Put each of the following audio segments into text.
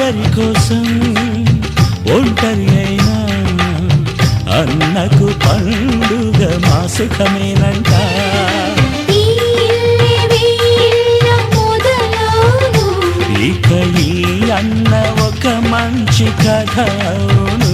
అందరి కోసం ఒంటరి అయినా అన్నకు పండుగ మా సుఖమేనంట. ఇక ఈ అన్న ఒక మంచి కథ అవును.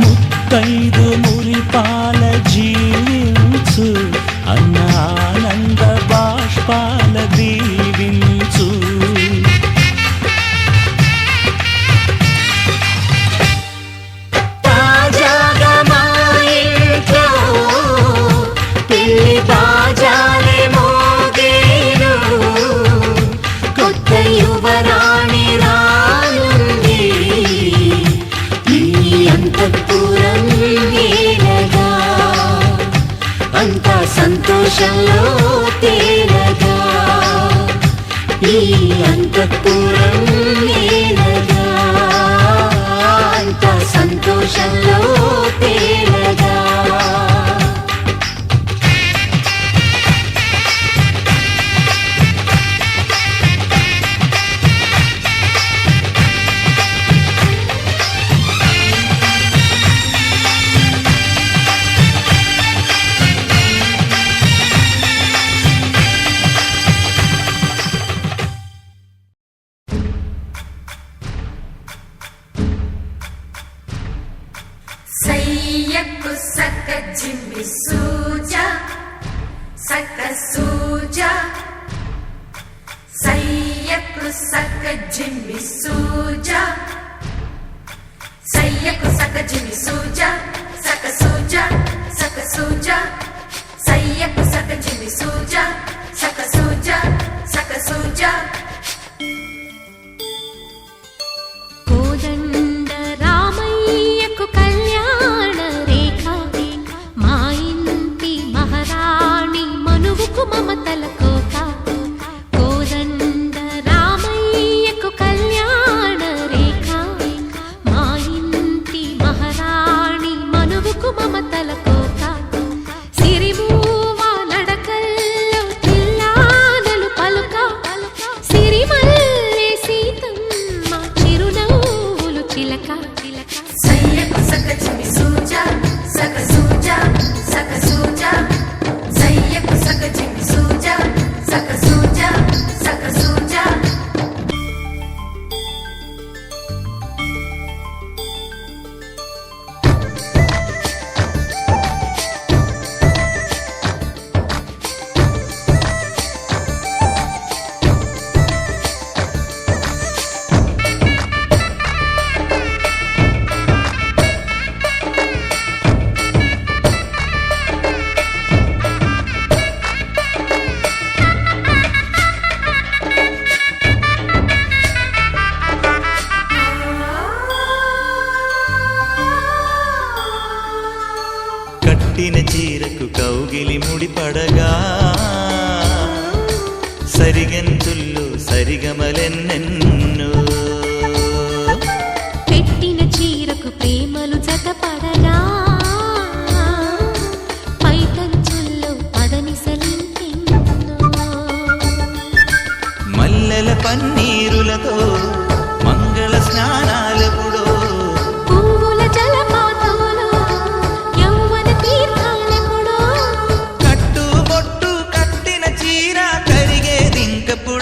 ముత్తైదు మురిపాల జీవించు అన్న ఆనంద బాష్పాల దీవించు. తాజాగా మా ఇంట్లో పెళ్లి బాజాలే మోగేను. కొత్త యువరాణి రానుంది ఈ అంతఃపురం ఏలగా. అంతా సంతోషంలో తేలగా ఈ అంతఃపురం ఏలగా. అంతా సంతోషంలో తేలగా. సయ్యకు సక జిమ్మి సూజా సక సూజా. సయ్యకు సక జిమ్మి సూజా సయ్యకు సక జిమ్మి సూజా సక సూజా సక సూజా. సయ్యకు సక జిమ్మి సూజా సక సూజా సక సూజా. కోదండ రామయ్యకు కళ్యాణ రేఖ మా ఇంటి మహారాణి మనువుకు మమతల కోక. కోదండ రామయ్యకు కళ్యాణ రేఖ మా ఇంటి మహారాణి మనువుకు మమతల కోక. సిరిమూవ నడకల్లో తిల్లానలు పలుక. సిరిమల్లె సీతమ్మ చిరునవ్వులు చిలక. సయ్యకు సక జిమ్మి సూజా సక సూజా సక సూజా. సయ్యకు సక జిమ్మి సూజా సక సూజా సక సూజా. కట్టిన చీరకు కౌగిలి ముడిపడగా సరిగంతుల్లో సరిగమలెన్నెన్నో. పెట్టిన చీరకు ప్రేమలు జతపడగా పైకంచుల్లో పదనిసలింకెన్నో. మల్లెల పన్నీరులతో మంగళ స్నానాలెప్పుడో. పువ్వుల జలపాతంలో యౌవన తీర్థాలెప్పుడో. కట్టు బొట్టు కట్టిన చీర కరిగేదింకప్పుడు.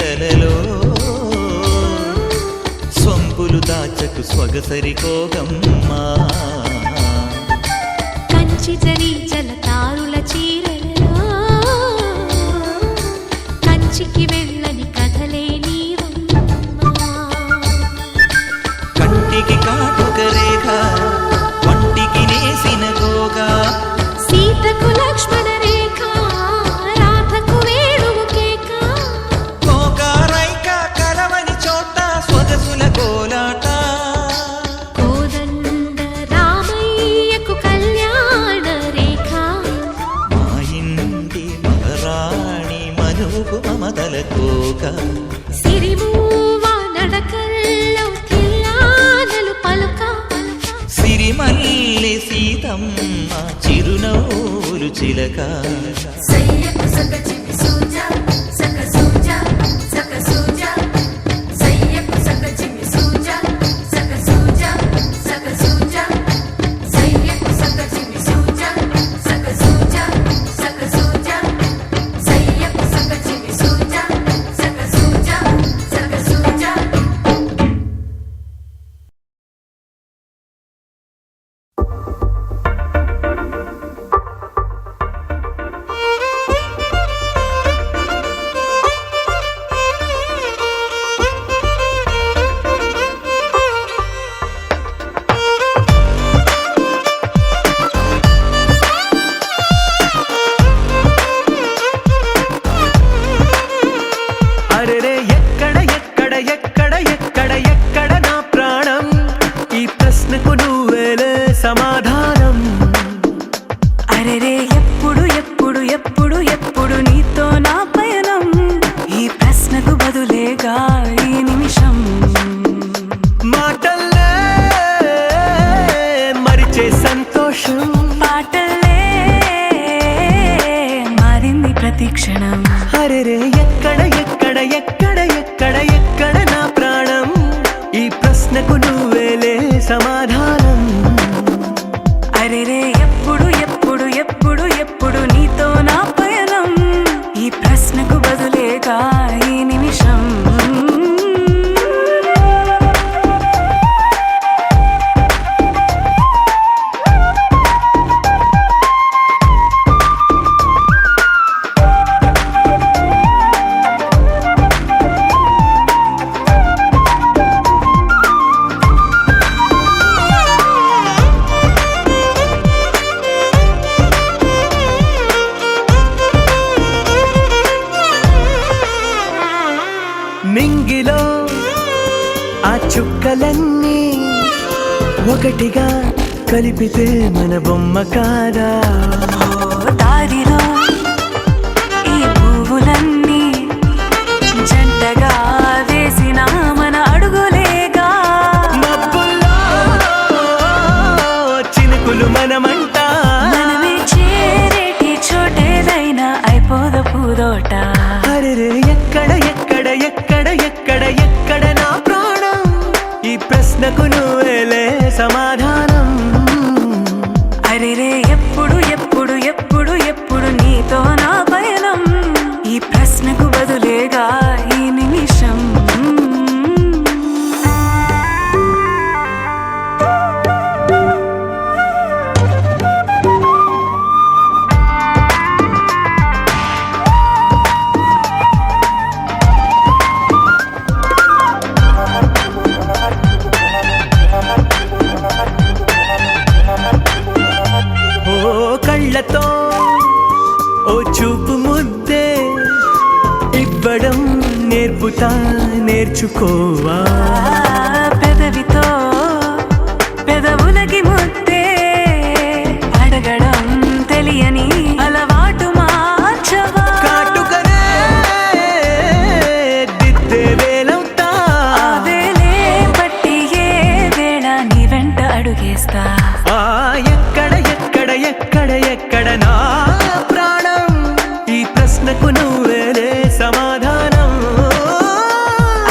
కలలో సొంపులు దాచకు స్వగసరి కోగమ్మా కంచి జరి జలతారుల చీరలలో కంచికి వెళ్ళని కథలే నీవమ్మా కంటికి కాటుక రేఖ వంటికి నేసిన గోగా సీతకు లక్ష్మణ రేఖ రాధకు వేణువు కేక కోకారైక కలవని చోట స్వగసుల కోలాట కోదండ రామయ్యకు కళ్యాణ రేఖ మా ఇంటి మహారాణి మనువు మమతల కోక సిరిమూవ నడకల్లో తిల్లానలు పలుక సిరిమల్లి సీతమ్మ చిరునవ్వులు చిలక సయ్యకు సక చిమి సూజ సక సూజ సక సూజ సయ్యకు సక చిమి సూజ సక సూజ సక సూజ సయ్యకు సక చిమి సూజ సక సూజ సక సూజ సయ్యకు సక చిమి సూజ సక సూజ సక సూజ అరెరే ఎక్కడ ఎక్కడ ఎక్కడ ఎక్కడ ఎక్కడ నా ప్రాణం ఈ ప్రశ్నకు నువ్వేలే సమాధానం అరెరే ఎప్పుడు ఎప్పుడు ఎప్పుడు ఎప్పుడు నీతో నా పయనం ఈ ప్రశ్నకు బదులేగా ఈ నిమిషం మాటల్లే మరిచే సంతోషం పాటలే మారింది ప్రతి క్షణం అరెరే ఎక్కడ ఎక్కడ ఎక్కడ ఎక్కడ ఎక్కడ నా ప్రాణం ఈ ప్రశ్నకు నువ్వేలే సమాధానం అరెరే ఎప్పుడు ఎప్పుడు ఎప్పుడు ఎప్పుడు నీతో నా పయనం ఈ ప్రశ్నకు బదులేగా ఈ నిమిషం మింగిలో ఆ చుక్కలన్నీ ఒకటిగా కలిపితే మన బొమ్మ కాదా దారిలో ఈ పువ్వులన్నీ జంటగా వేసిన మన అడుగులేగా మబ్బుల్లో చినుకులు మనమంట మనమే చేరేటి చోటేదైనా అయిపోదు పూదోట అరెరే ఎక్కడ ఎక్కడ ఎక్కడ ఎక్కడ ఎక్కడ నా ప్రాణం ఈ ప్రశ్నకు నువ్వేలే సమాధానం అరెరే ఎప్పుడు ఎప్పుడు ఎప్పుడు ఎప్పుడు నీతో నా పయనం ఈ ప్రశ్నకు బదులేగా ఈ నిమిషం ఓ కళ్ళతో ఓ చూపు ముద్దే ఇవ్వడం నేర్పుతా నేర్చుకోవా పెదవితో పెదవులకి ముద్దే అడగడం తెలియని అలవాటు మార్చవా కాటుకనే దిద్దే వేలవుతా ఆ వేలే పట్టి ఏ వేళ నీ వెంట అడుగేస్తా ఆ ఎక్కడ ఎక్కడ ఎక్కడ ఎక్కడ నా ప్రాణం ఈ ప్రశ్నకు నువ్వేలే సమాధానం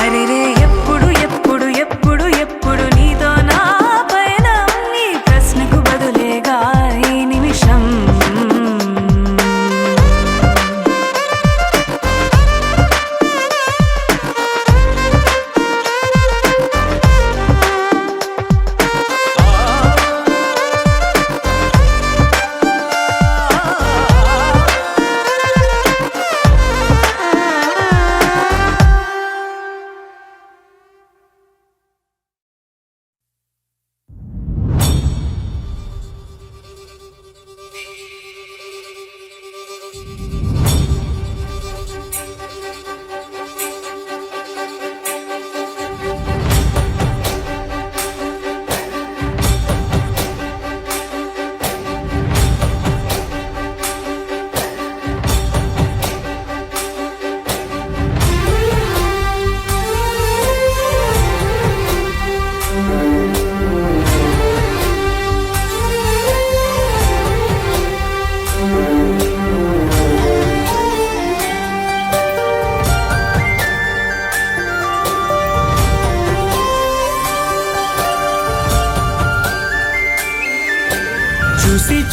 అరెరే ఎప్పుడు ఎప్పుడు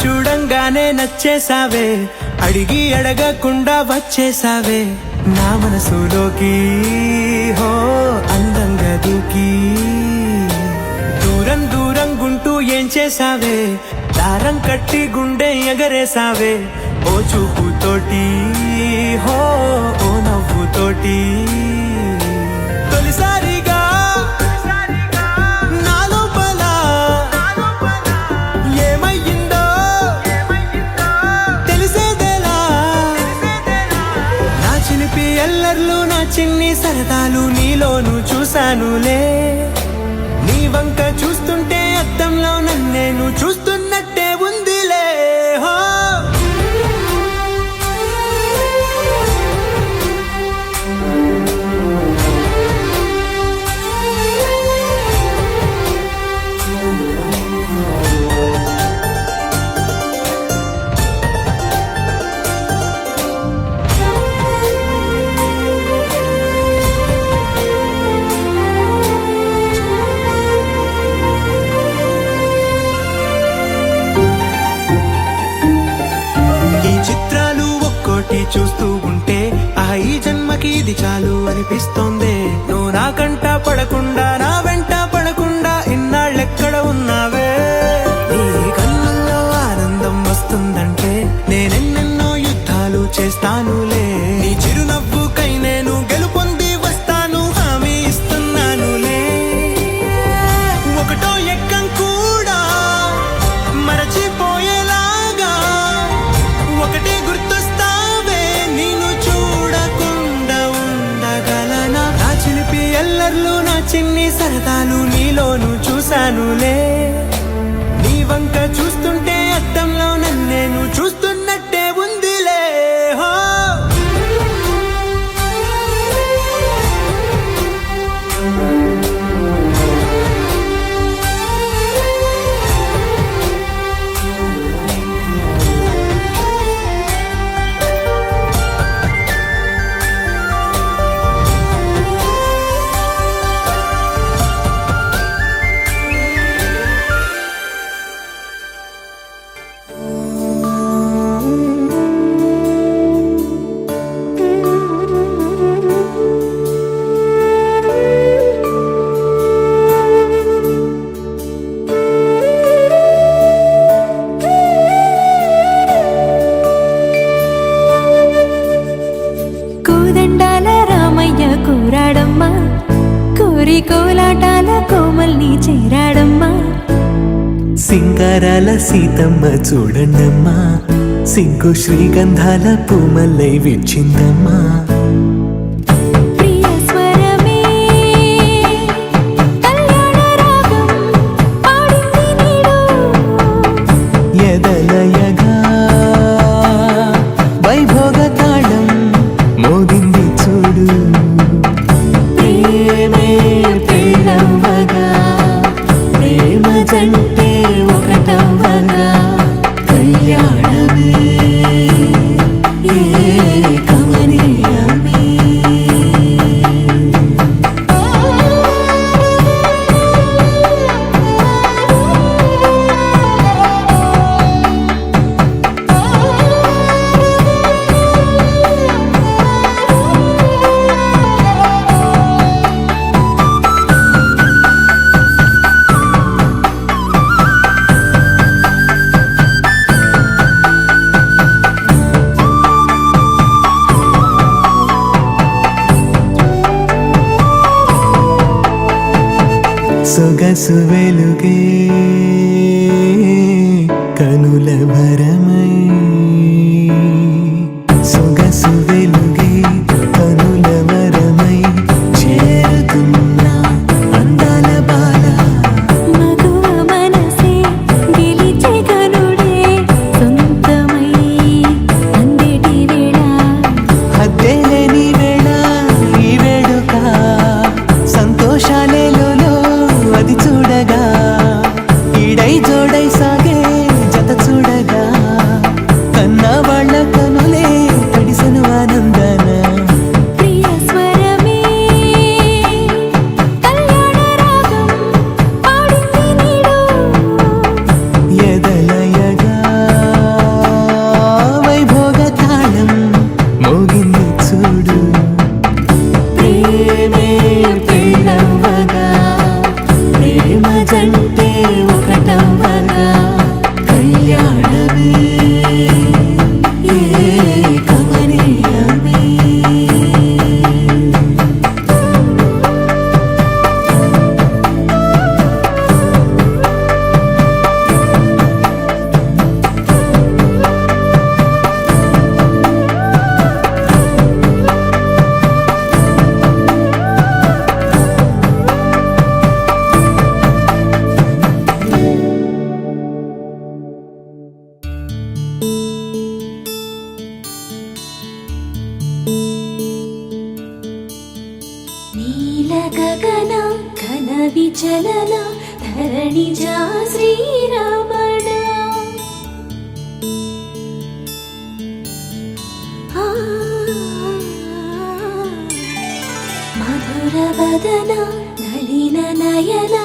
చూడంగానే నచ్చేసావే అడిగి అడగకుండా వచ్చేసావే నా మనసులోకి హో అందంగా దూకి దూరం దూరం గుంటూ ఏం చేసావే దారం కట్టి గుండె ఎగరేసావే ఓ చూపుతోటి హో ఓ నవ్వుతోటి తొలిసారిగా నా లోపల ఏమయ్యిందో తెలిసేదేలా నా చిలిపి ఎల్లర్లు నా చిన్ని సరదాలు నీలోను చూశానులే నీ వంక చూస్తుంటే అద్దంలో నన్నేను చూస్తున్నట్టే ఉందిలే హో చూస్తూ ఉంటే ఈ జన్మకి ఇది చాలు అనిపిస్తోంది నువ్వు నా కంట పడకుండా నా వెంట పడకుండా ఇన్నాళ్ళెక్కడ ఉన్నావే నీ కళ్ళల్లో ఆనందం వస్తుందంటే నేనెన్నెన్నో యుద్ధాలు చేస్తానులే నీ చిరునవ్వుకై నేను గెలుపొంది వస్తాను హామీ ఇస్తున్నానులే ఒకటో ఎక్కం కూడా మరచిపోయేలాగా ఒకటే గుర్తొస్తా ఎల్లర్లు నా చిన్ని సరదాలు నీలోను చూశానులే నీ వంక చూస్తుంటే అద్దంలో నన్నేను చూస్తున్నట్టే ఉందిలే హో కూరాడమ్మా కోరి కోలాటాల కోమల్ని చేరాడమ్మా సింగారాల సీతమ్మ చూడండమ్మా సిగ్గు శ్రీగంధాల పూమల్లై విచ్చిందమ్మా ప్రియ స్వరమే కళ్యాణ రాగం పాడింది నీడు ఎదలయగా వైభోగ తాళం మోగింది చూడు ప్రేమే పెళ్ళవ్వగా ప్రేమ జంటే ఒకటవ్వగా కళ్యాణమే కమనీయమే సొగసు వెలుగే కనుల భరమై సొగసు వెలుగే కనుల వరమై చేరుతున్నా అందాల బాల మగువ మనసే గెలిచే గనుడే సొంతమై అందేటి వేళ హద్దేలేని వేళ ఈ వేడుక సంతోషాలేలో అది చూడగా ఈడై జోడై సాగే జత చూడగా నీల గగన ఘన విచలన ధరణిజా శ్రీరమణ మధుర వదన నళిన నయన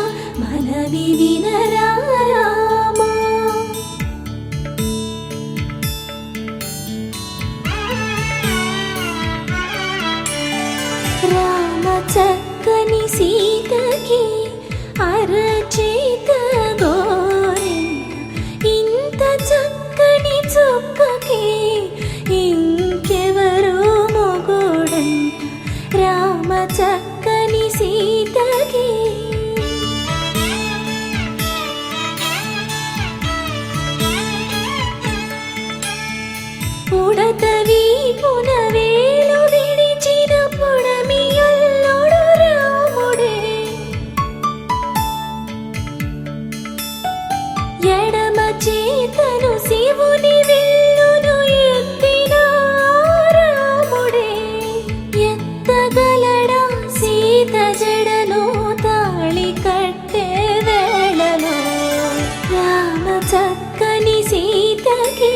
మనవి వినరామా రామ చక్కని సీతకి అరచేత గోరింట ఇంత చక్కని చుక్కకి ఇంకెవరు మొగుడంట రామ చక్కని సీతకి ఉడత వీపున వేలు విడిచిన పుడమియల్లుడు రాముడే ఎడమ చేతను శివుని విల్లును ఎత్తిన రాముడే ఎత్తగలడా సీత జడను తాళి కట్టే వేళలో రామ చక్కని సీతకి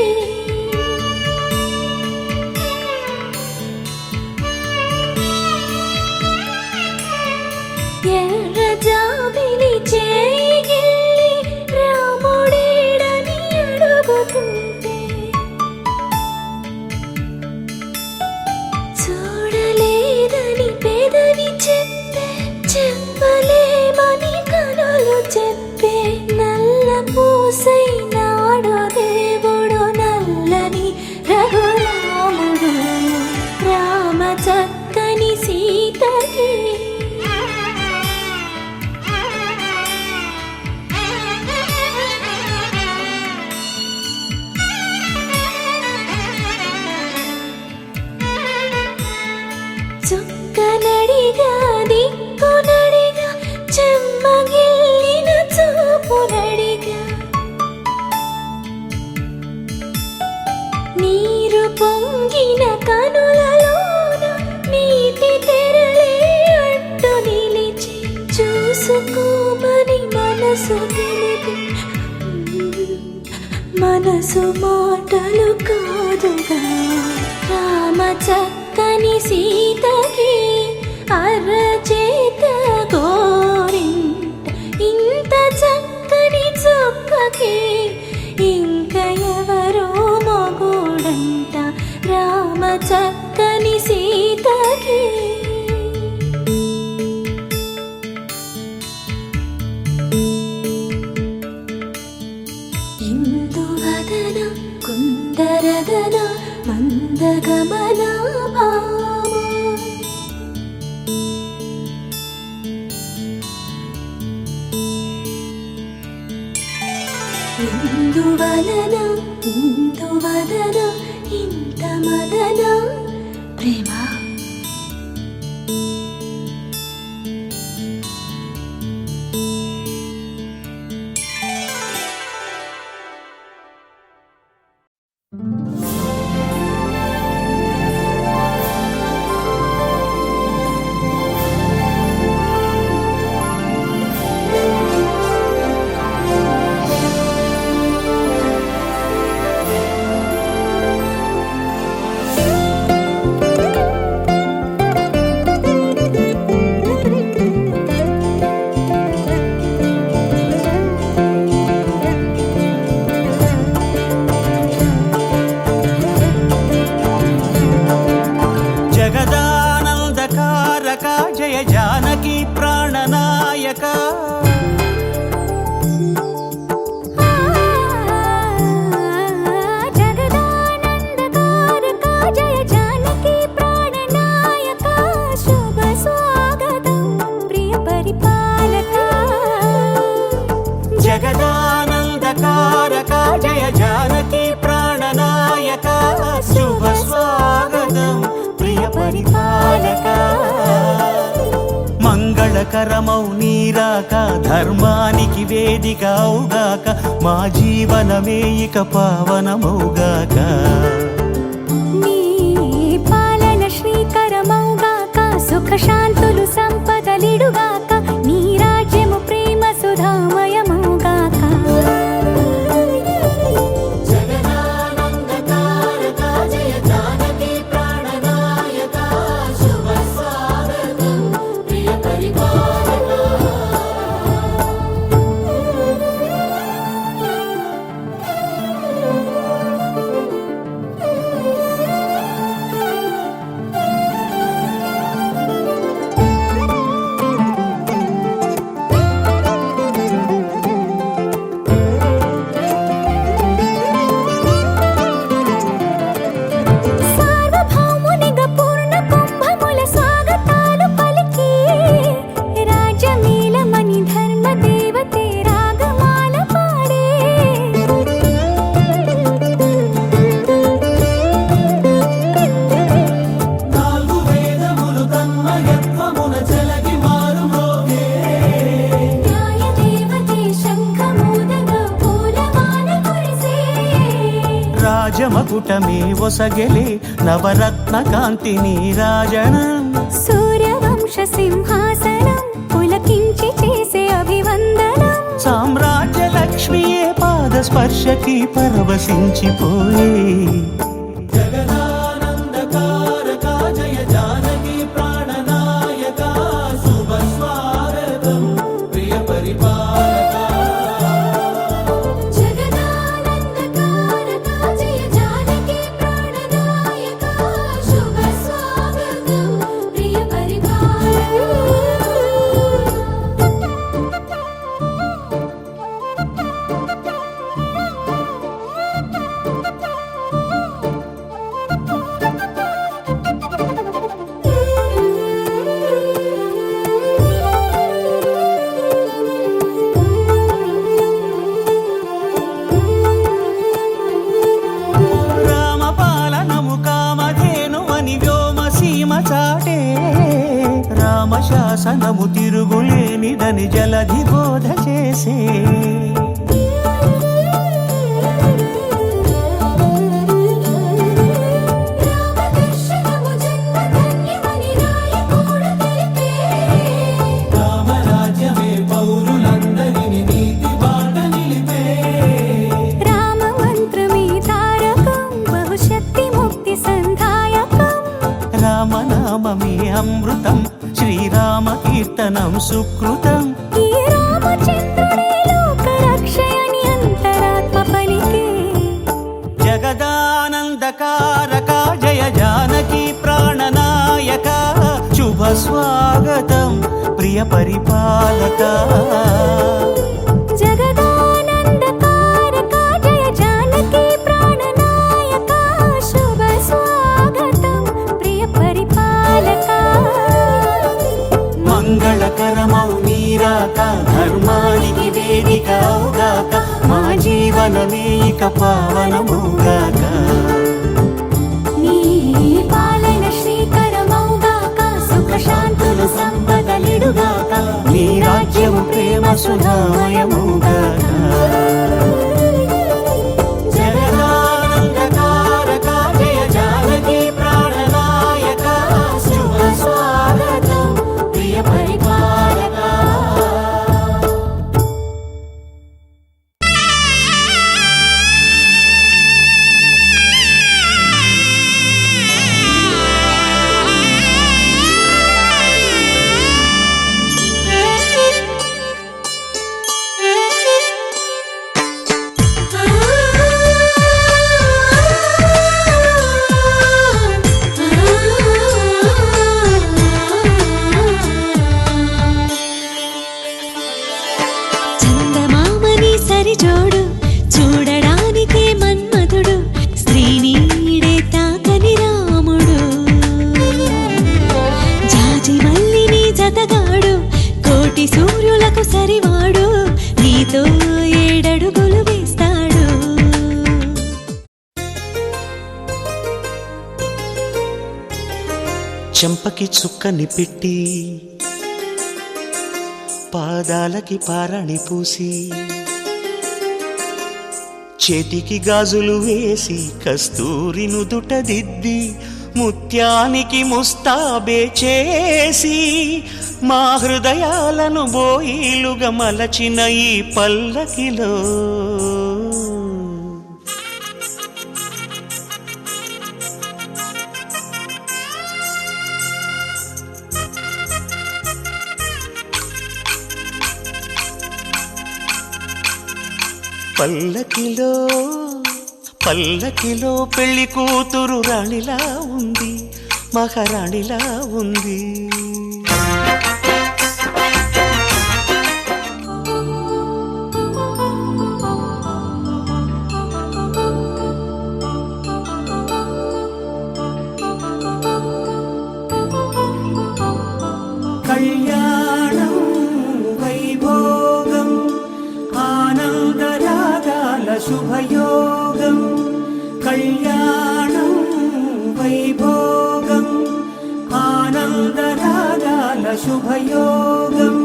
ఎర్ర జాబిలి చేయిగిల్లి రాముడేడని అడుగుతుంటే చూడలేదని పెదవి చెప్పే చెప్పలేమని కనులు చెప్పే నల్ల పూసై నాడు దేవుడు నల్లని రఘురాముడు రామ చక్కని సీతకి చుక్కనడిగా దిక్కునడిగా చెమ్మగిల్లిన చూపునడిగా నీరు పొంగిన కనులలోన నీటి తెరలే అడ్డు నిలిచి చూసుకోమని మనసు తెలిపి మనసు మాటలు కాదుగా రామ చక్కని సీతకి అరచేత గోరింట ఇంత చక్కని చుక్కకి ఇంక ఎవరో మొగుడంట రామ చక్కని సీతకి ఇందువదన కుందరదన మందగమన భామ ఇందువలన ఇందువదన ఇంత మదన ప్రేమ జగదానందకారక జయ జానకి ప్రాణనాయక జగదానందకారక జయ జానకి ప్రాణనాయక శుభ స్వాగతం ప్రియ పరిపాలక జగదానందకారక జయ జానకి ప్రాణనాయక శుభ స్వాగతం ప్రియ పరిపాలక మంగళకరమౌ నీరాక ధర్మానికి వేదిక అవుగాక మా జీవనమే ఇక పావనమౌగాక నీ పాలన శ్రీకరమౌగాక సుఖ శాంతులు మకుటమే ఒసగెలే నవరత్న కాంతి నీరాజనం సూర్యవంశ సింహాసనం పులకించి చేసే అభివందనం సామ్రాజ్య లక్ష్మియే పాద స్పర్శకి పరవశించిపోయే జగదానందకారక జయ జానకి ప్రాణనాయక శుభ స్వాగతం ప్రియ పరిపాలక జగదానందకారక జయ జానకి ప్రాణనాయక శుభ స్వాగతం ప్రియ రామపాలనము కామధేనువని వ్యోమ సీమ చాటే రామశాసనము తిరుగులేనిదని జలధి బోధ చేసే రామదర్శనము జన్మధన్యమని రాయకూడ తెలిపే రామరాజ్యమే పౌరులందరిని నీతి బాట నిలిపే రామ మంత్రమే తారకం బహుశక్తి ముక్తి సంధాయకం రామనామమే అమృతం శ్రీరామ కీర్తనం సుకృతం ఈ రామచంద్రుడే లోక రక్షయని అంతరాత్మ పలికే జగదానందకారక జయ జానకి ప్రాణనాయక శుభ స్వాగతం ప్రియ పరిపాలక జగదానందకారక జయ జానకి ప్రాణనాయక శుభ స్వాగతం ప్రియ పరిపాలక మంగళకరమౌ నీరాక ధర్మానికి వేదిక అవుగాక మా జీవనమే ఇక పావనమౌగాక నీ పాలన శ్రీకరమౌగాక సుఖ శాంతులు సంపదలిడుగాక నీ రాజ్యము ప్రేమ సుధామయమౌగాక జగదానందకారక జయ జానకి ప్రాణనాయక శుభ స్వాగతం ప్రియ పరిపాలక చందమామని సరిజోడు చూడడానికే మన్మధుడు స్త్రీనీడే తాకని రాముడు జాజి మల్లిని జతగాడు కోటి సూర్యులకు సరివాడు నీతో ఏడడుగులు వేస్తాడు చెంపకి చుక్కని పెట్టి పాదాలకి పారాణి పూసి చేతికి గాజులు వేసి కస్తూరి నుదుట దిద్ది ముత్యానికి ముస్తాబే చేసి మా హృదయాలను బోయిలుగా మలచిన ఈ పల్లకిలో పల్లకిలో పల్లకిలో పెళ్లి కూతురు రాణిలా ఉంది మహారాణిలా ఉంది కళ్యాణం వైభోగం ఆనందరాగాల శుభయోగం కళ్యాణం వైభోగం ఆనందరాగాల శుభయోగం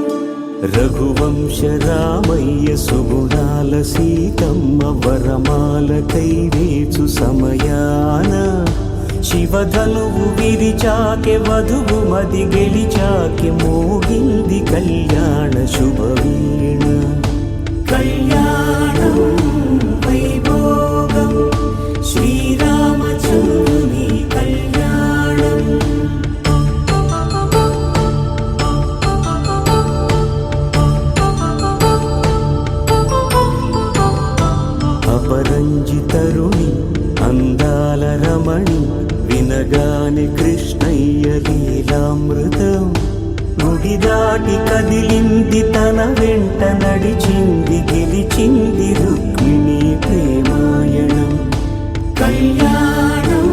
రఘువంశ రామయ్య సుగుణాల సీతమ్మ వరమాల కైవేచు సమయాన శివధనువు విరిచాకె వధువు మది గెలిచాకె మోగింది కళ్యాణ శుభవీణ కళ్యాణం వైభోగం శ్రీరామచంద్రుని కళ్యాణం అపరంజితరుణి అందాల రమణి వినగాని కృష్ణయ్య లీలామృతం గుడి దాటి కదిలింది తన వెంట నడిచింది గెలిచింది రుక్మిణి ప్రేమాయణం కళ్యాణం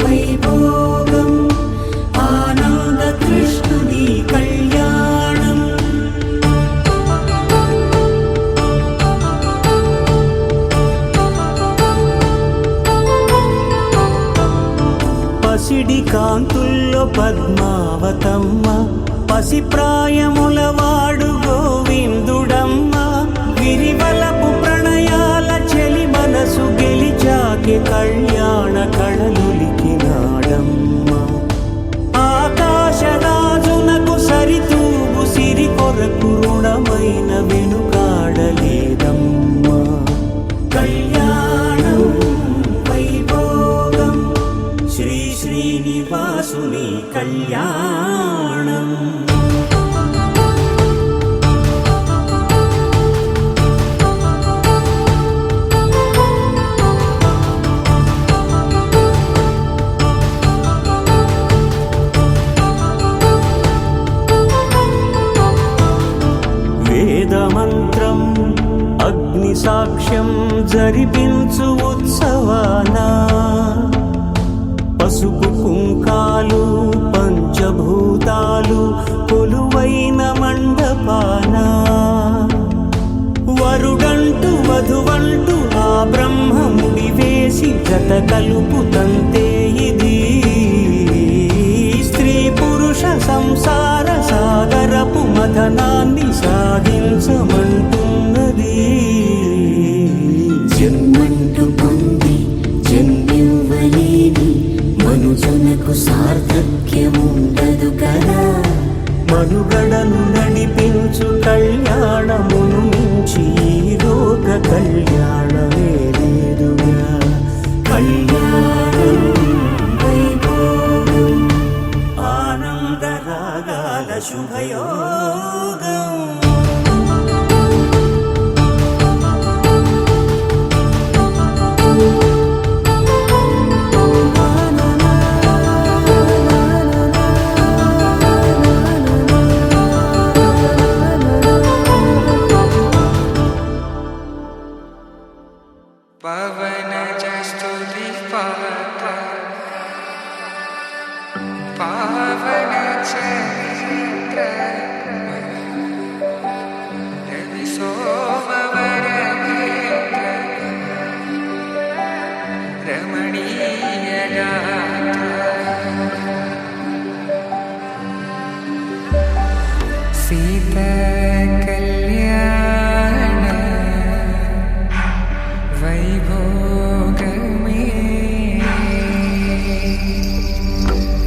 వైభోగం ఆనంద కృష్ణుని కళ్యాణం పసిడి కాంతుల్లో పద్మావతమ్మ పసి ప్రాయముల వాడు గోవిందుడమ్మ విరివలపు ప్రణయాల చెలి మనసు గెలిచాకె కళ్యాణ కళలులికినాడమ్మ ఆకాశరాజునకు సరితూగు సిరి కొరకు రుణమైన వెనుకాడలేదమ్మ కళ్యాణం వైభోగం శ్రీ శ్రీనివాసుని కళ్యాణం వేదమంత్రం అగ్ని సాక్ష్యం జరిపించు ఉత్సవానా పసుపు కుంకాలు పంచభూతాలు కొలువైన మండపాన వరుడంటూ వధువంటూ ఆ బ్రహ్మముడి వేసి జత కలుపుతంతే ఇది స్త్రీ పురుష సంసార సాగరపు మథనాన్ని సాగించమంటున్నది జన్మంటూ పొంది జన్మివ్వలేని మనుజనకు సార్థక్యముండదు కదా మనుగడను నడిపించు కళ్యాణమును మించి ఈ లోక కళ్యాణమే లేదుగా కళ్యాణం వైభోగం ఆనంద రాగాల శుభయోగం पवन स्तुति पावन चरित्र रवि सोमवर रमणीय सीता कल्याण वैभोग में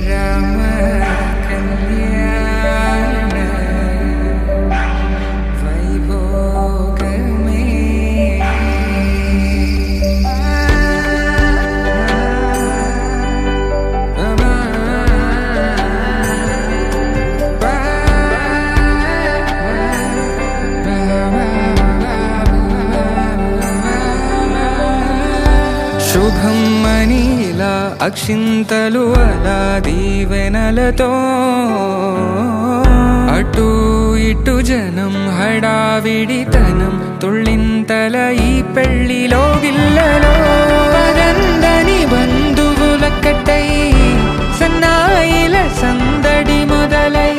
राम कल्याण वैभोग శుభం మనీలా అక్షింతలు అలా దీవెనలతో అటు ఇటు జనం హడావిడితనం తుళ్ళింతల ఈ పెళ్లిలో గిల్లలో పదందని బంధువులక్కటై సన్నాయిల సందడి మొదలై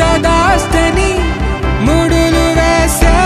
తదాస్తని ముడులు వేసా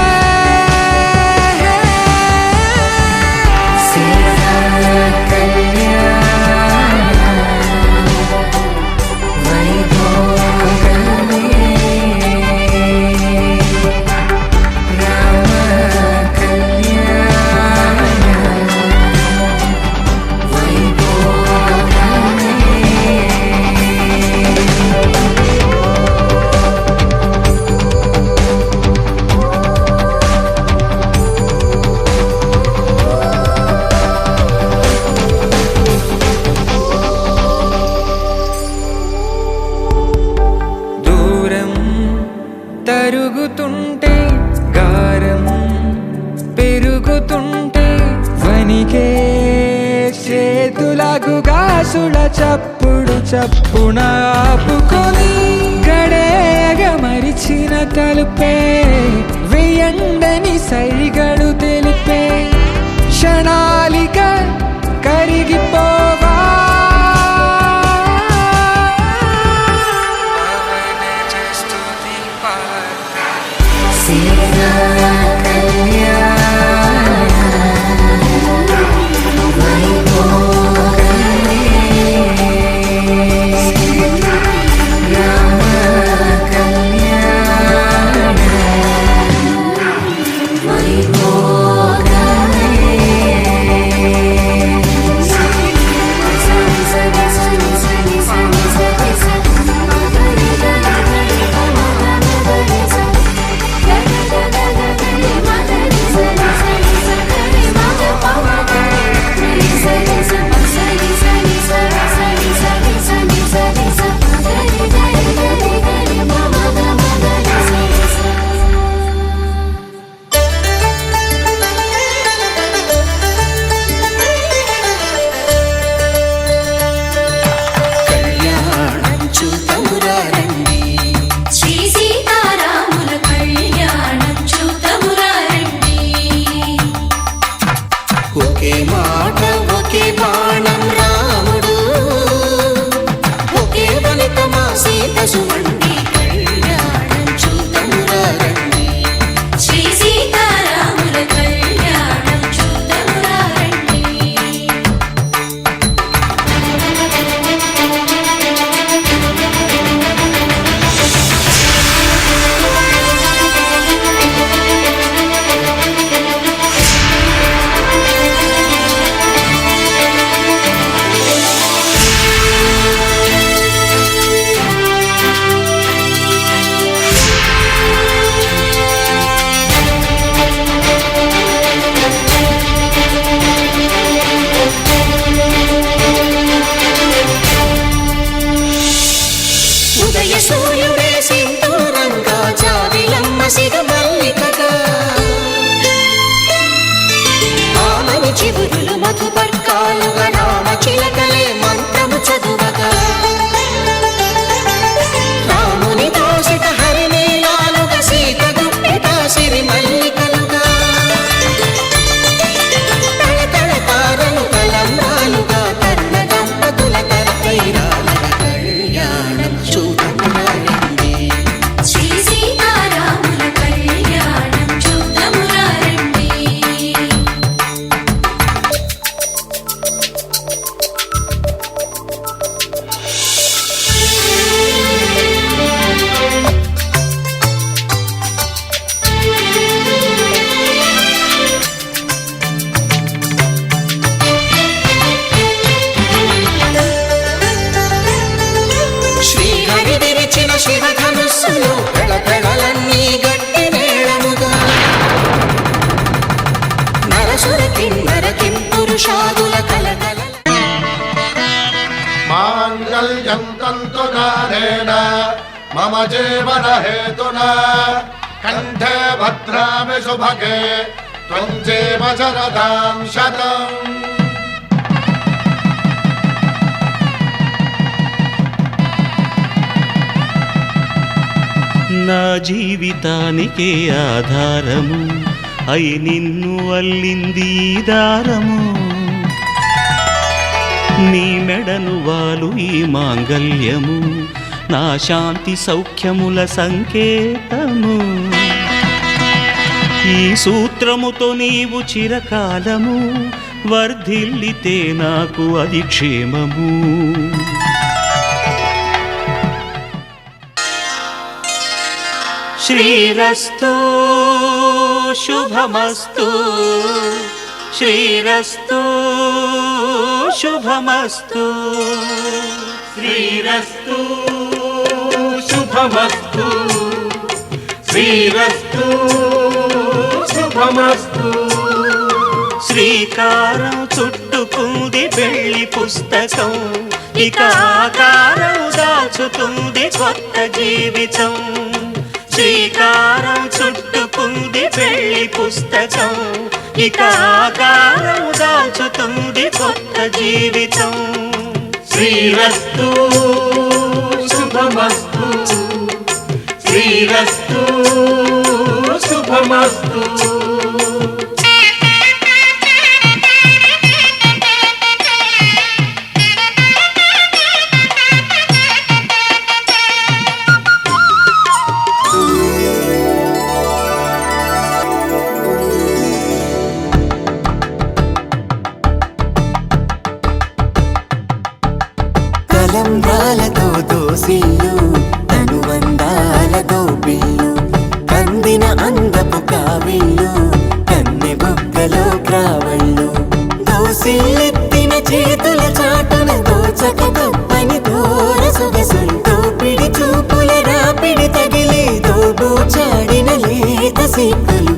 తరుగుతుంటే గారం పెరుగుతుంటే వనికే చేతులకు గాసుల చప్పుడు చప్పున ఆపుకొని గడేగ మరిచిన తలుపే వెయ్యండని సైగడు తెలిపే క్షణాలిక కరిగిపోవా శ్రీ సీతారాముల కళ్యాణం చూతమురా రండి. ఒకే మాట ఒకే బాణం రాముడు, ఒకే ఫలితమా సీత సుమండి కళ్యాణం చూతమురా రండి. శ్రీ సీతారాముల కళ్యాణం చూతమురా రండి. ఉదయ సూర్యుడే సింధూరంగా జాబిలమ్మ సిగమల్లికగా, ఆమని చివురులు మధుపర్కాలుగా రామ చిలకలే మంత్రము చదువగా, రాముని దోసిట హరినీలాలుగా సీత గుప్పిట సిరి మల్లికలుగా, తళతళ తారలు తలంబ్రాలుగా కర్ణ దంపతుల తలపైరాలగా కళ్యాణం చూతమురా రండి. శ్రీ సీతారాముల కళ్యాణం చూతమురా రండి. శ్రీహరి విరిచిన శివధనుస్సులు పెళపెళలన్నీ గట్టి మేళముగా, నరసుర కిన్నర కింపురుషాదుల కలకల మాంగళ్యం తంతునానేన మమ జీవన హేతునా కంఠే భద్రామి శుభగే త్వం జీవ శరదాం శతం. నా జీవితానికే ఆధారము అయి నిన్ను అల్లింది ఈ దారము, నీ మెడను వాలు ఈ మాంగల్యము నా శాంతి సౌఖ్యముల సంకేతము. ఈ సూత్రముతో నీవు చిరకాలము వర్ధిల్లితే నాకు అది క్షేమము. శ్రీరస్తు శుభమస్తు, శ్రీరస్తు శుభమస్తు, శ్రీరస్తు శుభమస్తు, శ్రీరస్తు శుభమస్తు. శ్రీకారం చుట్టుకుంది పెళ్లి పుస్తకం, ఇక ఆకారం దాచుతుంది కొత్త జీవితం. శ్రీకారం చుట్టుకుంది పెళ్లి పుస్తకం ఇక ఆకారం దాల్చుతుంది కొత్త జీవితం శ్రీరస్తు శుభమస్తు శ్రీరస్తు శుభమస్తు తలంబ్రాలతో దోసిల్లు తనువందాలతో పిల్లు కందిన అందపు కావిళ్ళు కన్నె బుగ్గలో క్రావళ్ళు దోసిల్లెత్తిన చేతుల చాటున దోచక తప్పని దూర సొగసులు దోపిడి చూపుల రాపిడి తగిలి దోబూచాడిన లేత సిక్కులు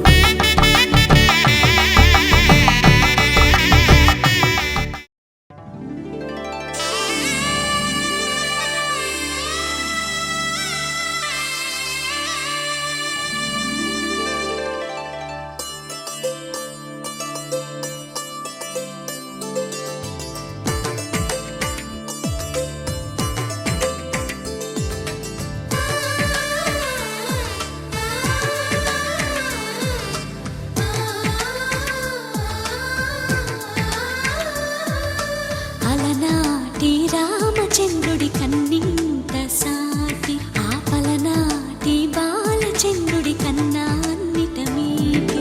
అలనాటి రామచంద్రుడి కన్నింత సాటి ఆపలనాటి బాలచంద్రుడి కన్నా అన్నిట మీటి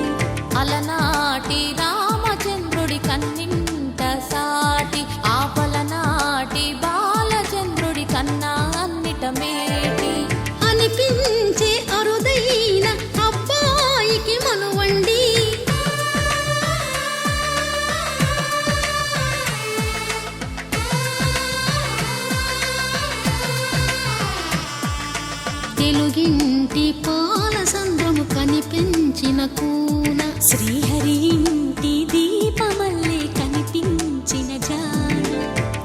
అలనాటి రామచంద్రుడి కన్నింత సాటి ఆపలనాటి బాలచంద్రుడి కన్నా అన్నిట మేటి అనిపించే అరుదైన అబ్బాయికి మనువండి తెలుగింటి పాల సంద్రము కనిపించిన కూన శ్రీహరి ఇంటి దీపమల్లే కనిపించిన జాన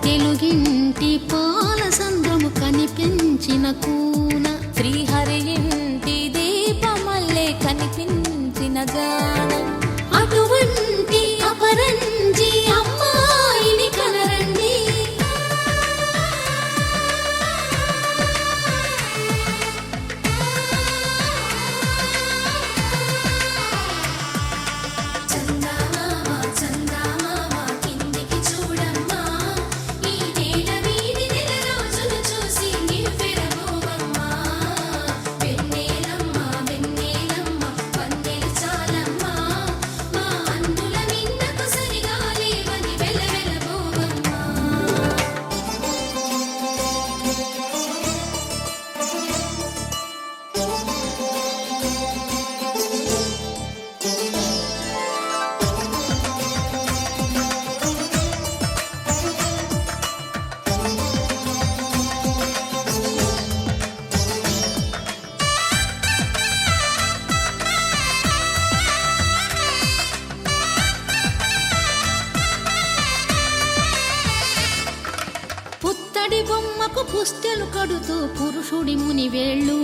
తెలుగింటి పాల సంద్రము కనిపించిన కూన శ్రీహరి ఇంటి దీపమల్లే కనిపించిన గానం అటువంటి అపరంజి అమ్మాయిని కనరండి చందమామ చందమామ కిందికి చూడమ్మా ఈ నేల వీధి నెల రోజులు చూసి నివ్వెరబోవమ్మా వెన్నెలమ్మ వెన్నెలమ్మ వన్నెలు చాలమ్మా మా అన్నుల మిన్నకు సరిగా లేవని వెలవెలబోవమ్మా పుత్తడి బొమ్మకు పుస్తెలు కడుతూ పురుషుడి ముని వేళ్ళు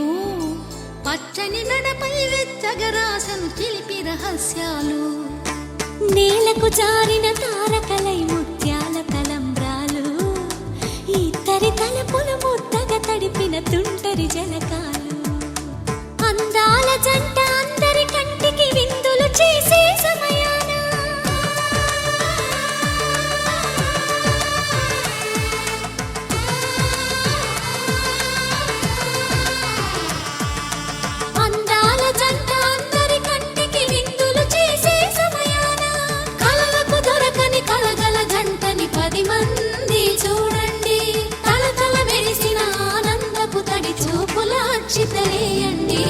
పచ్చని నడపై వెచ్చగరాసను చిలిపి రహస్యాలు నేలకు జారిన తారకలై ముత్యాల తలంబ్రాలు ఇద్దరి తలపులు ముద్దగా తడిపిన తుంటరి జలకాలు అందాల జంట అందరి కంటికి విందులు చేసే సమయాన అందాల జంట అందరి కంటికి విందులు చేసే సమయాన కలలకు దొరకని కలగల జంటని 10 మంది చూడండి తలతల మెరిసిన ఆనందపు తడి చూపుల అక్షితలేయండి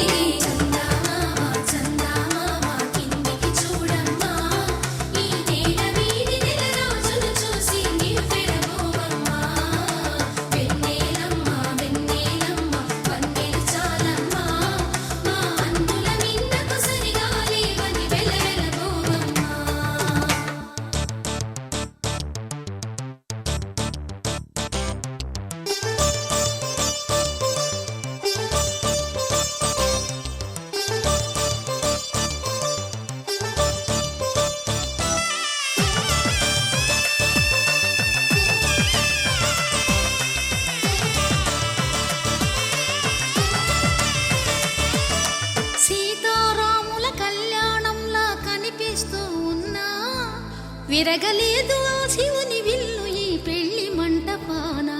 విరగలేదు ఆ శివుని విల్లు ఈ పెళ్లి మంటపాన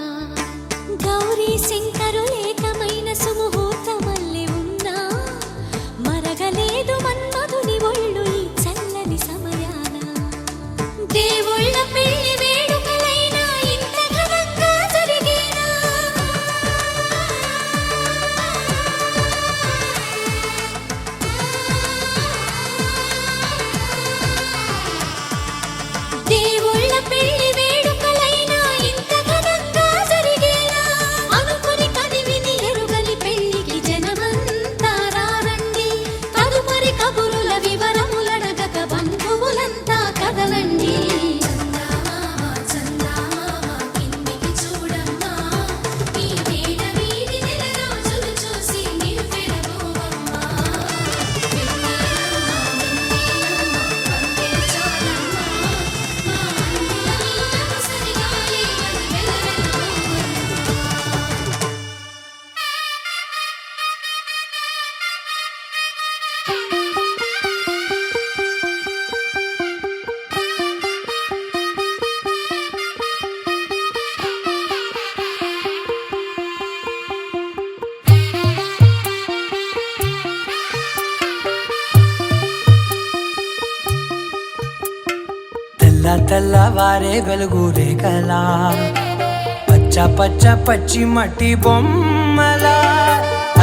గౌరీ శంకరు ఏకమైన సుముహూర్తమల్లి ఉన్నా మరగలేదు మన్మధుని ఒళ్ళు ఈ చల్లని సమయాన దేవుళ్ళ పెళ్లి వేడుకలైనా ఇంత ఘనంగా జరిగేనా దేవుళ్ళ పెళ్లి వేడుకలైనా ఇంత ఘనంగా జరిగేనా అనుకుని కదివిని ఎరుగని పెళ్లికి జనమంతా రారండి తదుపరి కబురుల వివరములడగక బంధువులంతా కదలండి చందమామ కిందికి చూడమ్మా ఈ వేళ వీడి నెల రోజులు చూసి నివ్వెరపోవమ్మా తెల్ల తెల్లవారే వెలుగు రేఖలా పచ్చ పచ్చ పచ్చి మట్టి బొమ్మలా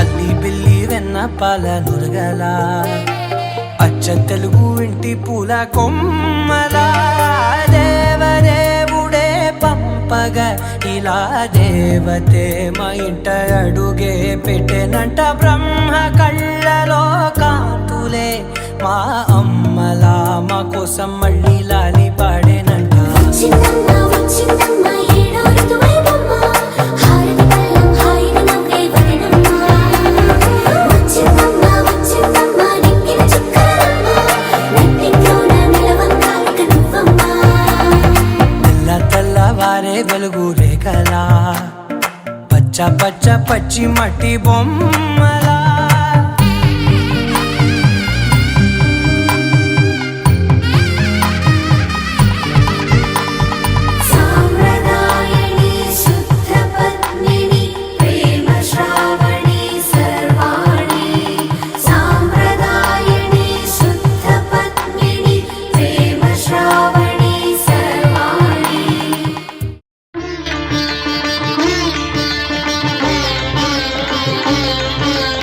అల్లి బిల్లి వెన్న పాల నురగలా అచ్చ తెలుగు ఇంటి పూల కొమ్మలా దేవదేవుడే పంపగా ఇలా దేవతే మా ఇంట అడుగే పెట్టెనంట బ్రహ్మ కళ్ళలో కాంతులే మా అమ్మలా మా కోసం మళ్ళీ లాలి పాడేనంట వచ్చిందమ్మ వచ్చిందమ్మ ఏడో ఋతువైవమ్మ హారతి పళ్ళం హాయిగా నవ్వే వదనమ్మ వచ్చిందమ్మ వచ్చిందమ్మ నిక్కిన చుక్కలమ్మ నెట్టింట్లోన నిలవంగా ఇక నువ్వమ్మ తెల్ల తెల్లవారే వెలుగు రేఖలా పచ్చ పచ్చ పచ్చి మట్టి బొమ్మలా సామ్రదాయని శుద్ధ పద్మిని ప్రేమ శ్రావణి సర్వాణి సామ్రదాయని శుద్ధ పద్మిని ప్రేమ శ్రావణి సర్వాణి Thank you.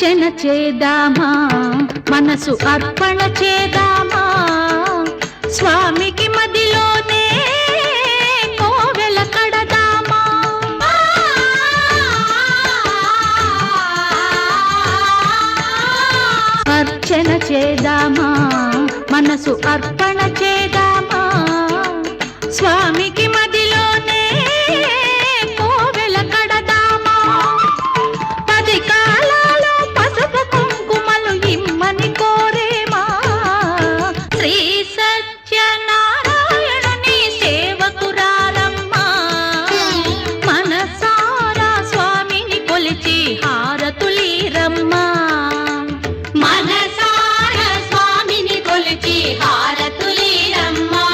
అర్చన చేద్దామా మనసు అర్పణ చేద్దామా స్వామికి మదిలోనే కోవెల కడదామా అర్చన చేద్దామా మనసు అర్పణ చేద్దామా స్వామికి మదిలోనే కోవెల కడదామా 10 కాలాలో పసుపు కుంకుమలు ఇమ్మని కోరేమా శ్రీ సత్యనారాయణుని సేవకురాలమ్మా మనసారా స్వామిని కొలిచి హారతులీరమ్మా మనసారా స్వామిని కొలిచి హారతులీరమ్మా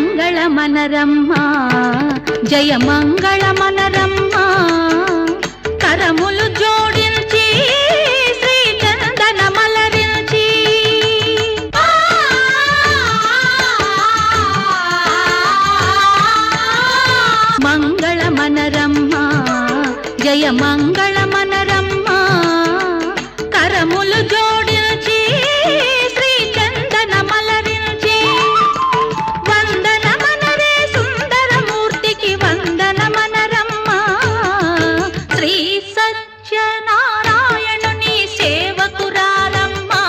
మంగళమనరమ్మా జయ మంగళమనరమ్మా కరములు జోడించి శ్రీ చందన మలరించి మంగళమనరమ్మా జయ మంగళమనరమ్మా కరములు జోడించి శ్రీ చందన మలరించి వందనమనరే సుందరమూర్తికి వందనమనరమ్మా శ్రీ సత్యనారాయణుని సేవకురాలమ్మా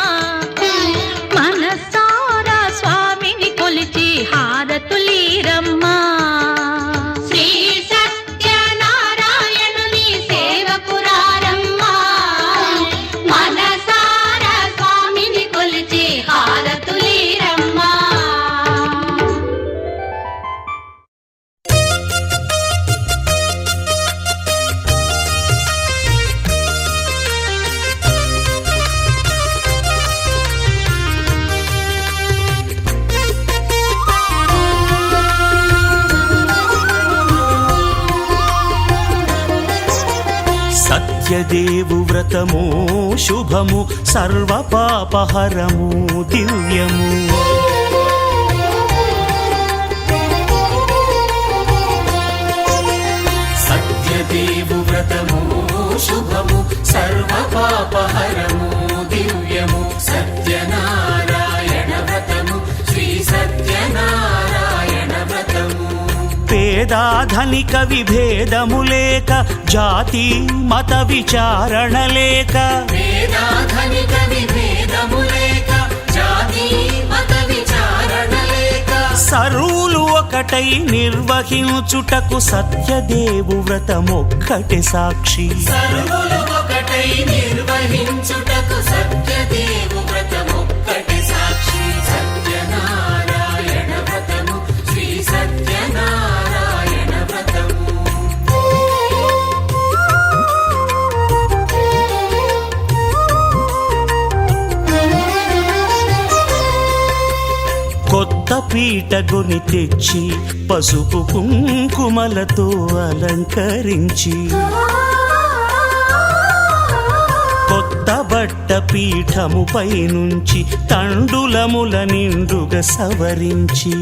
మనసారా స్వామిని కొలిచి హారతులీరమ్మా శ్రీ సత్యనారాయణుని సేవకురాలమ్మా మనసారా స్వామిని కొలిచి హారతులీరమ్మా సత్యదేవు వ్రతము శుభము సర్వ పాపహరము దివ్యము సత్యదేవు వ్రతము శుభము సర్వ పాపహరము దివ్యము సత్యనారాయణ వ్రతము శ్రీ సత్యనారాయణ వ్రతము పేదాధనిక విభేదము లేక జాతి మత విచారణ లేక పేదాధనిక విభేదము లేక జాతి మత విచారణ లేక సర్వులు ఒకటై నిర్వహించుటకు సత్యదేవు వ్రతమొక్కటి సాక్షి సర్వులు ఒకటై నిర్వహించుటకు సత్యదేవు వ్రతమొక్కటి సాక్షి సత్యనారాయణ వ్రతము శ్రీ సత్యనారాయణ వ్రతము కొత్త పీటగుని తెచ్చి పసుపు కుంకుమలతో అలంకరించి కొత్త బట్ట పీఠముపై నుంచి తండులముల నిండుగా సవరించి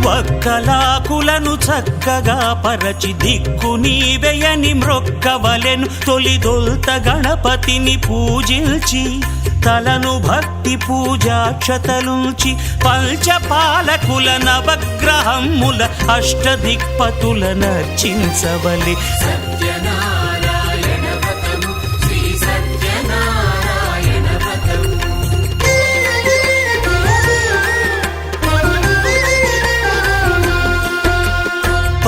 వక్కలాకులను చక్కగా పరచి దిక్కు నీవెయని మ్రొక్కవలెను తొలిదొల్త గణపతిని పూజించి తలను భక్తి పూజాక్షతలుంచి పంచపాలకుల నవగ్రహముల అష్టదిక్పతుల నర్చించవలె సత్యనారాయణ వ్రతము శ్రీ సత్యనారాయణ వ్రతము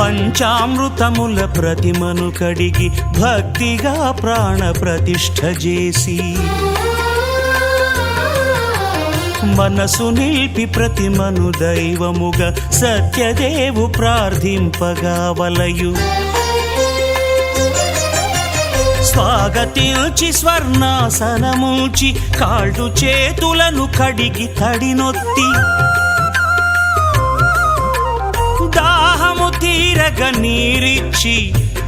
పంచామృతముల ప్రతిమను కడిగి భక్తిగా ప్రాణ ప్రతిష్ఠ చేసి మనసు నిలిపి ప్రతిమను దైవముగా సత్యదేవు ప్రార్థింపగా వలయు స్వాగతించి స్వర్ణాసనముంచి కాళ్ళు చేతులను కడిగి తడినొత్తి దాహము తీరగ నీరిచ్చి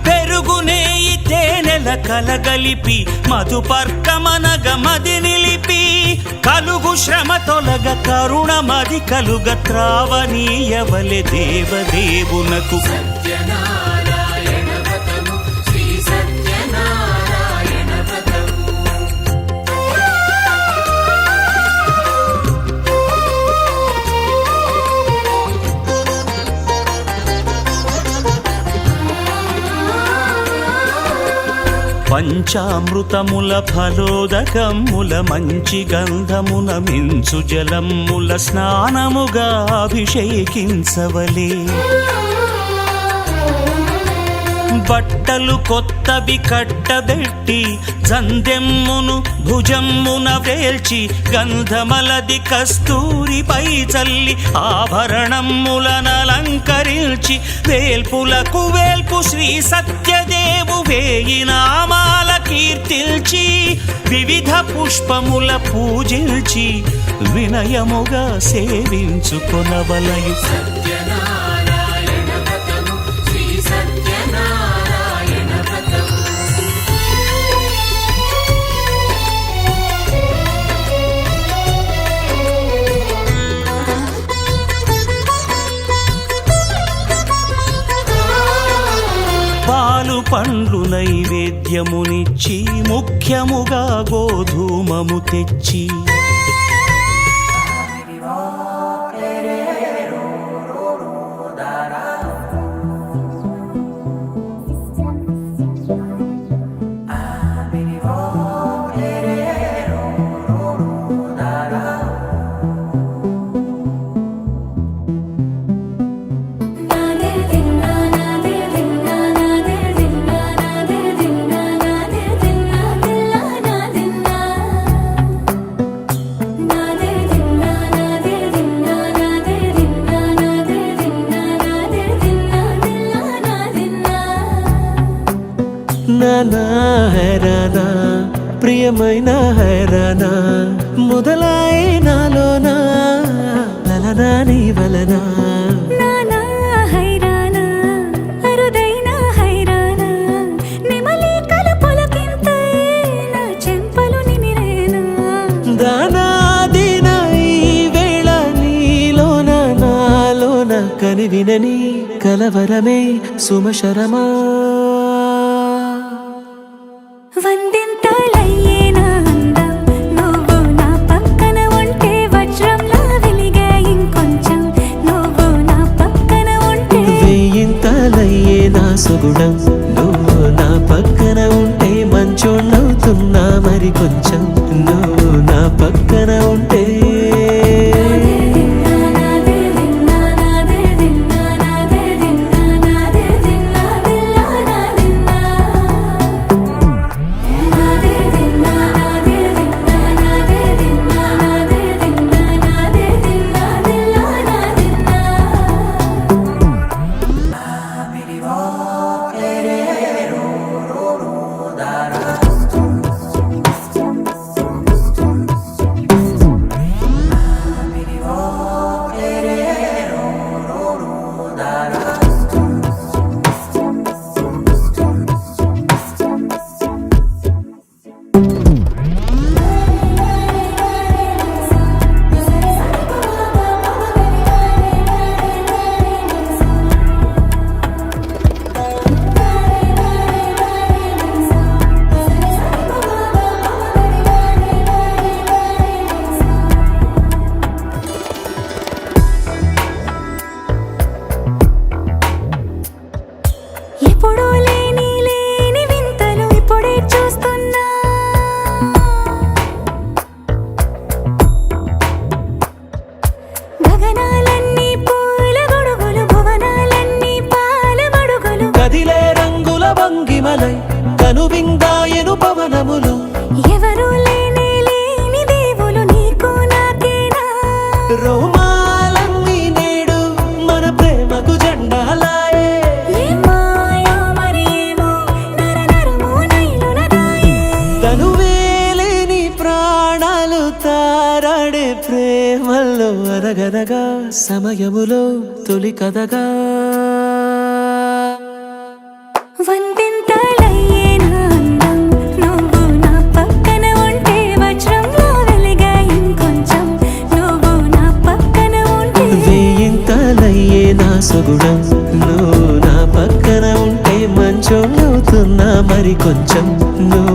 పెరుగు నేయి తేనెల కలగలిపి మధుపర్కమనగ మది నిలిపి కలుగు శ్రమ తొలగ కరుణ మది కలుగ త్రావనీయవలె దేవదేవునకు సత్యనారాయణ వ్రతము శ్రీ సత్యనారాయణ వ్రతము పంచామృతముల ఫలోదకముల మంచి గంధమున మించు జలముల స్నానముగా అభిషేకించవలే బట్టలు కొత్తవి కట్టబెట్టి జందెమ్మును భుజమ్మున వేల్చి గంధమలది కస్తూరిపై చల్లి ఆభరణములనలంకరించి వేల్పులకు వేల్పు శ్రీ సత్యదేవు వేయి నామాల కీర్తిల్చి వివిధ పుష్పముల పూజించి వినయముగా సేవించుకొనవలయు సత్యనారాయణ వ్రతము శ్రీ సత్యనారాయణ వ్రతము పాలు పండ్లు నైవేద్యమునిచ్చి ముఖ్యముగా గోధూమము తెచ్చి నానా హైరానా ప్రియమైన హైరానా మొదలాయి నాలోనా లలనా నీ వలనా నానా హైరానా అరుదైన హైరానా నెమలి కలుపులకింతై నా చెంపలు నిమిరేనా దానాదిన ఈ వేళ నీలోన నాలోన కనివినని కలవరమే సుమశరమా వందింతలయ్యేనా అందం నువ్వు నా పక్కన ఉంటే వజ్రంలా వెలిగే ఇంకొంచెం నువ్వు నా పక్కన ఉంటే వేయింతలయ్యే నా సుగుణం నువ్వు నా పక్కన ఉంటే మంచోణ్ణవుతున్నా మరి కొంచెం నువ్వు నా పక్కన ఉంటే ఎప్పుడూ లేని లేని వింతలు ఇప్పుడే చూస్తున్నా గగనాలన్నీ పూల గొడుగులు భువనాలన్నీ పాల మడుగులు కదిలే రంగుల భంగిమలై కనువిందాయను పవనములు ఎవరు లేని లేని దేవులు నీకు నాకేనా రోమాలన్నీ నేడు మన ప్రేమకు జెండాలాయే ఏ మాయో మరేమో నర నరమో నైలున ఎదలో అనగనగా సమయములో తొలి కథగా వందింతలయ్యే నా అందం నువ్వు నా పక్కన ఉంటే వజ్రంలో వెలిగా ఇంకొంచెం నువ్వు నా పక్కన ఉంటే వేయింతలయ్యే నా సొగుడం నువ్వు నా పక్కన ఉంటే మంచం అవుతున్నా మరి కొంచెం నువ్వు